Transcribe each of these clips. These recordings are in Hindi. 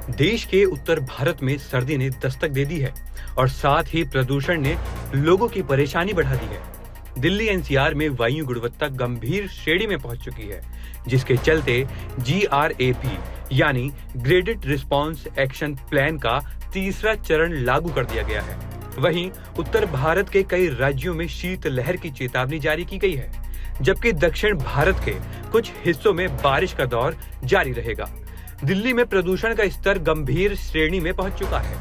देश के उत्तर भारत में सर्दी ने दस्तक दे दी है और साथ ही प्रदूषण ने लोगों की परेशानी बढ़ा दी है। दिल्ली एनसीआर में वायु गुणवत्ता गंभीर श्रेणी में पहुंच चुकी है, जिसके चलते GRAP यानी ग्रेडेड रिस्पांस एक्शन प्लान का तीसरा चरण लागू कर दिया गया है। वहीं उत्तर भारत के कई राज्यों में शीतलहर की चेतावनी जारी की गई है, जबकि दक्षिण भारत के कुछ हिस्सों में बारिश का दौर जारी रहेगा। दिल्ली में प्रदूषण का स्तर गंभीर श्रेणी में पहुंच चुका है।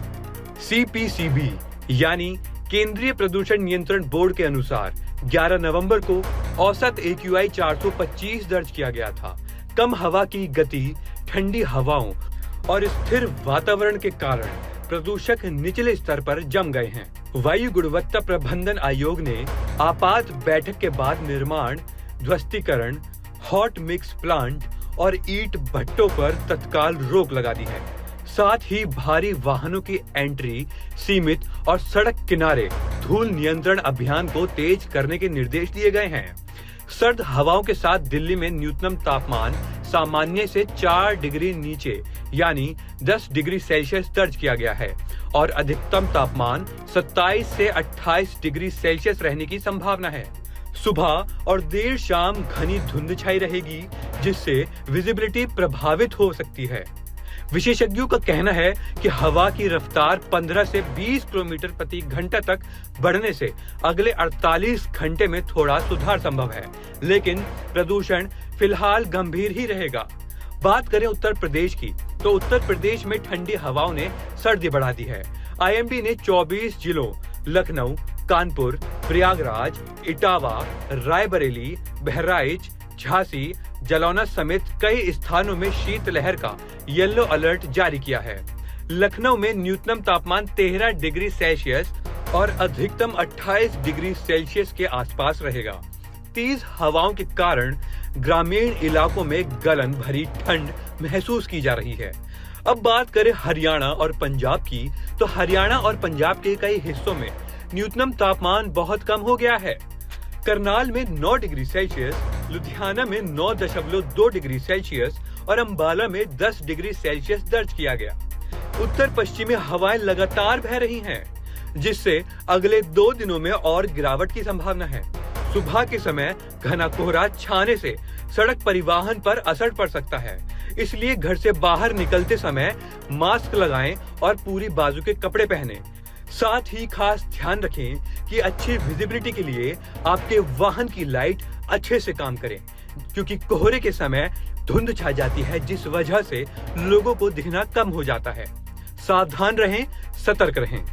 CPCB यानी केंद्रीय प्रदूषण नियंत्रण बोर्ड के अनुसार 11 नवंबर को औसत AQI 425 दर्ज किया गया था। कम हवा की गति, ठंडी हवाओं और स्थिर वातावरण के कारण प्रदूषक निचले स्तर पर जम गए हैं। वायु गुणवत्ता प्रबंधन आयोग ने आपात बैठक के बाद निर्माण, ध्वस्तीकरण, हॉट मिक्स प्लांट और ईंट भट्टों पर तत्काल रोक लगा दी है। साथ ही भारी वाहनों की एंट्री सीमित और सड़क किनारे धूल नियंत्रण अभियान को तेज करने के निर्देश दिए गए हैं। सर्द हवाओं के साथ दिल्ली में न्यूनतम तापमान सामान्य से 4 डिग्री नीचे यानी 10 डिग्री सेल्सियस दर्ज किया गया है और अधिकतम तापमान 27 से 28 डिग्री सेल्सियस रहने की संभावना है। सुबह और देर शाम घनी धुंध छाई रहेगी, जिससे विजिबिलिटी प्रभावित हो सकती है। विशेषज्ञों का कहना है कि हवा की रफ्तार 15 से 20 किलोमीटर प्रति घंटा तक बढ़ने से अगले 48 घंटे में थोड़ा सुधार संभव है, लेकिन प्रदूषण फिलहाल गंभीर ही रहेगा। बात करें उत्तर प्रदेश की, तो उत्तर प्रदेश में ठंडी हवाओं ने सर्दी बढ़ा दी है। IMD ने 24 जिलों लखनऊ, कानपुर, प्रयागराज, इटावा, रायबरेली, बहराइच, झांसी, जालौन समेत कई स्थानों में शीतलहर का येलो अलर्ट जारी किया है। लखनऊ में न्यूनतम तापमान 13 डिग्री सेल्सियस और अधिकतम 28 डिग्री सेल्सियस के आसपास रहेगा। तेज हवाओं के कारण ग्रामीण इलाकों में गलन भरी ठंड महसूस की जा रही है। अब बात करें हरियाणा और पंजाब की, तो हरियाणा और पंजाब के कई हिस्सों में न्यूनतम तापमान बहुत कम हो गया है। करनाल में 9 डिग्री सेल्सियस, लुधियाना में 9.2 डिग्री सेल्सियस और अंबाला में 10 डिग्री सेल्सियस दर्ज किया गया। उत्तर पश्चिमी हवाएं लगातार बह रही हैं, जिससे अगले 2 दिनों में और गिरावट की संभावना है। सुबह के समय घना कोहरा छाने से सड़क परिवहन पर असर पड़ सकता है, इसलिए घर से बाहर निकलते समय मास्क लगाएं और पूरी बाजू के कपड़े पहनें। साथ ही खास ध्यान रखें कि अच्छी विजिबिलिटी के लिए आपके वाहन की लाइट अच्छे से काम करें, क्योंकि कोहरे के समय धुंध छा जाती है, जिस वजह से लोगों को दिखना कम हो जाता है। सावधान रहें, सतर्क रहें।